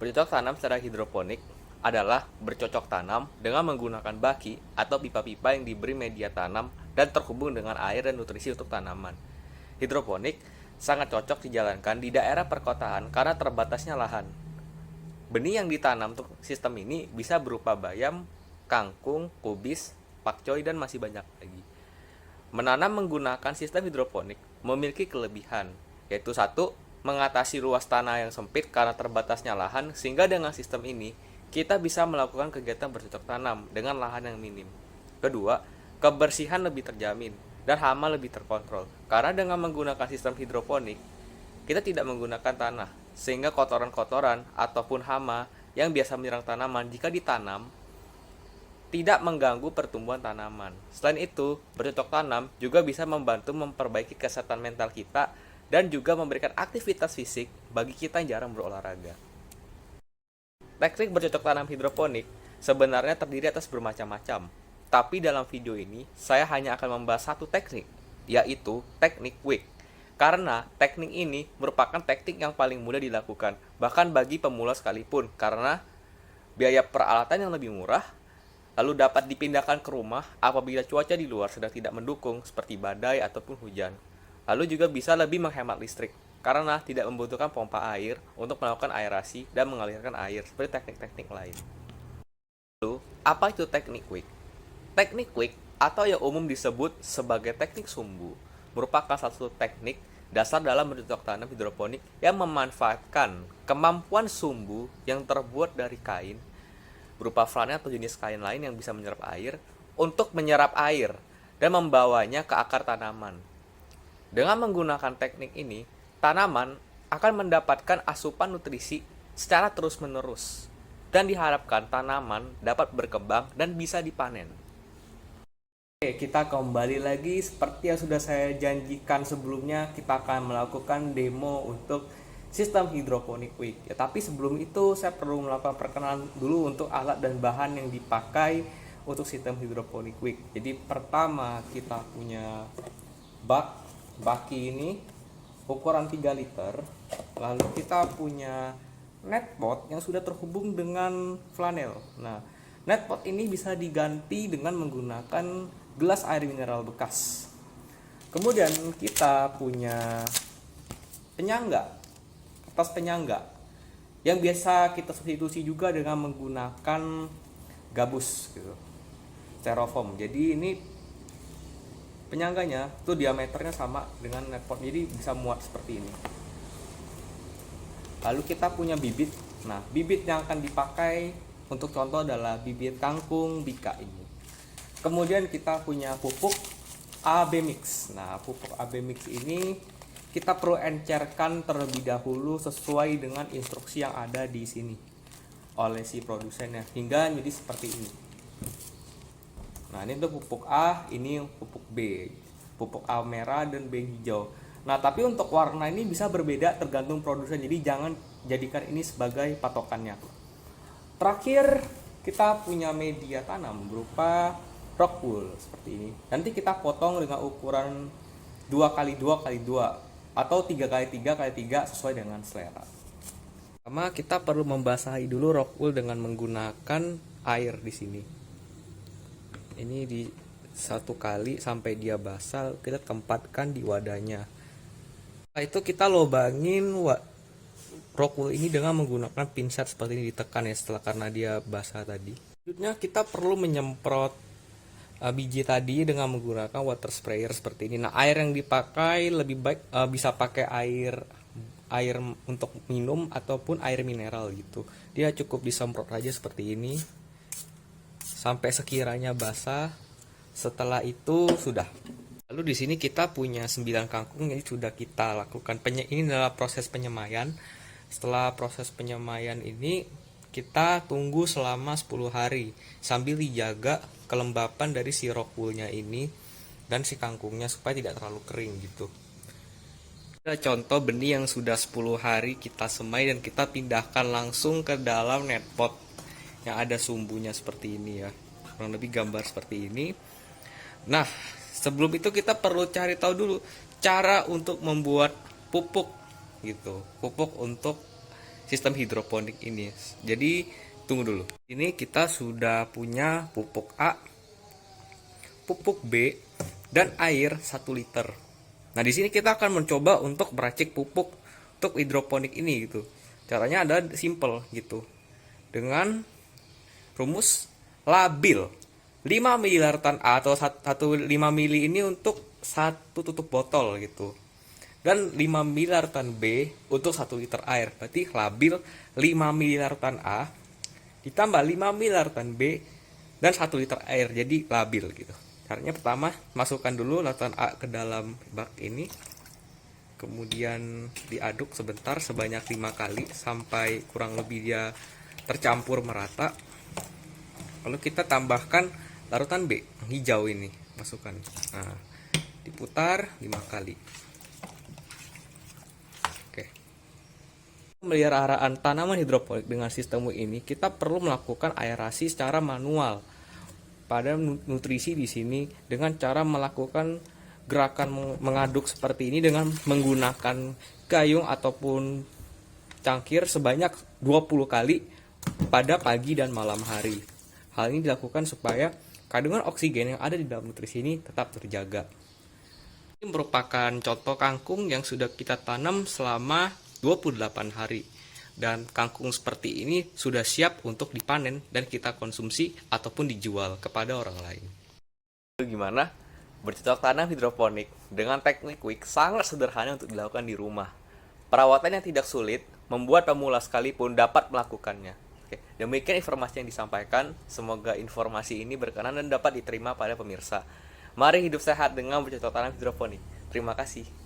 Bercocok tanam secara hidroponik adalah bercocok tanam dengan menggunakan baki atau pipa-pipa yang diberi media tanam dan terhubung dengan air dan nutrisi untuk tanaman. Hidroponik sangat cocok dijalankan di daerah perkotaan karena terbatasnya lahan. Benih yang ditanam untuk sistem ini bisa berupa bayam, kangkung, kubis, pakcoy, dan masih banyak lagi. Menanam menggunakan sistem hidroponik memiliki kelebihan, yaitu satu, mengatasi luas tanah yang sempit karena terbatasnya lahan, sehingga dengan sistem ini kita bisa melakukan kegiatan bercocok tanam dengan lahan yang minim. Kedua, kebersihan lebih terjamin dan hama lebih terkontrol. Karena dengan menggunakan sistem hidroponik, kita tidak menggunakan tanah, sehingga kotoran-kotoran ataupun hama yang biasa menyerang tanaman jika ditanam tidak mengganggu pertumbuhan tanaman. Selain itu, bercocok tanam juga bisa membantu memperbaiki kesehatan mental kita dan juga memberikan aktivitas fisik bagi kita yang jarang berolahraga. Teknik bercocok tanam hidroponik sebenarnya terdiri atas bermacam-macam, tapi dalam video ini saya hanya akan membahas satu teknik, yaitu teknik wick. Karena teknik ini merupakan teknik yang paling mudah dilakukan, bahkan bagi pemula sekalipun, karena biaya peralatan yang lebih murah, lalu dapat dipindahkan ke rumah apabila cuaca di luar sedang tidak mendukung seperti badai ataupun hujan. Lalu juga bisa lebih menghemat listrik karena tidak membutuhkan pompa air untuk melakukan aerasi dan mengalirkan air seperti teknik-teknik lain. Lalu, apa itu teknik wick? Teknik wick atau yang umum disebut sebagai teknik sumbu merupakan satu teknik dasar dalam bercocok tanam hidroponik yang memanfaatkan kemampuan sumbu yang terbuat dari kain berupa flanel atau jenis kain lain yang bisa menyerap air untuk menyerap air dan membawanya ke akar tanaman. Dengan menggunakan teknik ini, tanaman akan mendapatkan asupan nutrisi secara terus-menerus dan diharapkan tanaman dapat berkembang dan bisa dipanen. Oke, kita kembali lagi seperti yang sudah saya janjikan sebelumnya, kita akan melakukan demo untuk sistem hidroponik wick. Ya, tapi sebelum itu saya perlu melakukan perkenalan dulu untuk alat dan bahan yang dipakai untuk sistem hidroponik wick. Jadi pertama kita punya baki ini ukuran 3 liter. Lalu kita punya netpot yang sudah terhubung dengan flanel. Nah, netpot ini bisa diganti dengan menggunakan gelas air mineral bekas. Kemudian kita punya penyangga, kertas penyangga yang biasa kita substitusi juga dengan menggunakan gabus gitu, styrofoam. Jadi ini penyangganya tuh diameternya sama dengan netpot, jadi bisa muat seperti ini. Lalu kita punya bibit. Nah, bibit yang akan dipakai untuk contoh adalah bibit kangkung bika ini. Kemudian kita punya pupuk AB mix. Nah, pupuk AB mix ini kita perlu encerkan terlebih dahulu sesuai dengan instruksi yang ada di sini oleh si produsennya hingga menjadi seperti ini. Nah, ini untuk pupuk A, ini pupuk B. Pupuk A merah dan B hijau. Nah, tapi untuk warna ini bisa berbeda tergantung produsen. Jadi jangan jadikan ini sebagai patokannya. Terakhir, kita punya media tanam berupa rock wool seperti ini. Nanti kita potong dengan ukuran 2x2x2 atau 3x3x3 sesuai dengan selera. Pertama, kita perlu membasahi dulu rock wool dengan menggunakan air di sini. Ini di 1 kali sampai dia basah, kita tempatkan di wadahnya. Setelah itu kita lubangin rock wool ini dengan menggunakan pinset seperti ini, ditekan ya setelah karena dia basah tadi. Selanjutnya kita perlu menyemprot biji tadi dengan menggunakan water sprayer seperti ini. Nah, air yang dipakai lebih baik bisa pakai air untuk minum ataupun air mineral gitu. Dia cukup disemprot aja seperti ini sampai sekiranya basah. Setelah itu sudah. Lalu di sini kita punya 9 kangkung yang sudah kita lakukan. Ini adalah proses penyemaian. Setelah proses penyemaian ini kita tunggu selama 10 hari sambil dijaga kelembapan dari si rock woolnya ini dan si kangkungnya supaya tidak terlalu kering gitu. Ada contoh benih yang sudah 10 hari kita semai dan kita pindahkan langsung ke dalam netpot yang ada sumbunya seperti ini ya. Kurang lebih gambar seperti ini. Nah, sebelum itu kita perlu cari tahu dulu cara untuk membuat pupuk gitu. Pupuk untuk sistem hidroponik ini. Jadi tunggu dulu. Ini kita sudah punya pupuk A, pupuk B, dan air 1 liter. Nah, di sini kita akan mencoba untuk meracik pupuk untuk hidroponik ini gitu. Caranya ada simple gitu. Dengan rumus labil 5 ml lartan A atau 5 ml ini untuk 1 tutup botol gitu. Dan 5 ml lartan B untuk 1 liter air. Berarti labil 5 ml lartan A ditambah 5 ml lartan B dan 1 liter air, jadi labil gitu. Caranya pertama, masukkan dulu lartan A ke dalam bak ini, kemudian diaduk sebentar sebanyak 5 kali sampai kurang lebih dia tercampur merata. Lalu kita tambahkan larutan B yang hijau ini, masukkan. Nah, diputar 5 kali. Pemeliharaan tanaman hidroponik dengan sistem ini kita perlu melakukan aerasi secara manual pada nutrisi di sini dengan cara melakukan gerakan mengaduk seperti ini dengan menggunakan gayung ataupun cangkir sebanyak 20 kali pada pagi dan malam hari. Hal ini dilakukan supaya kandungan oksigen yang ada di dalam nutrisi ini tetap terjaga. Ini merupakan contoh kangkung yang sudah kita tanam selama 28 hari. Dan kangkung seperti ini sudah siap untuk dipanen dan kita konsumsi ataupun dijual kepada orang lain. Gimana? Bercocok tanam hidroponik dengan teknik Quick sangat sederhana untuk dilakukan di rumah. Perawatan yang tidak sulit, membuat pemula sekalipun dapat melakukannya. Oke, demikian informasi yang disampaikan. Semoga informasi ini berkenan dan dapat diterima pada pemirsa. Mari hidup sehat dengan bercocok tanam hidroponik. Terima kasih.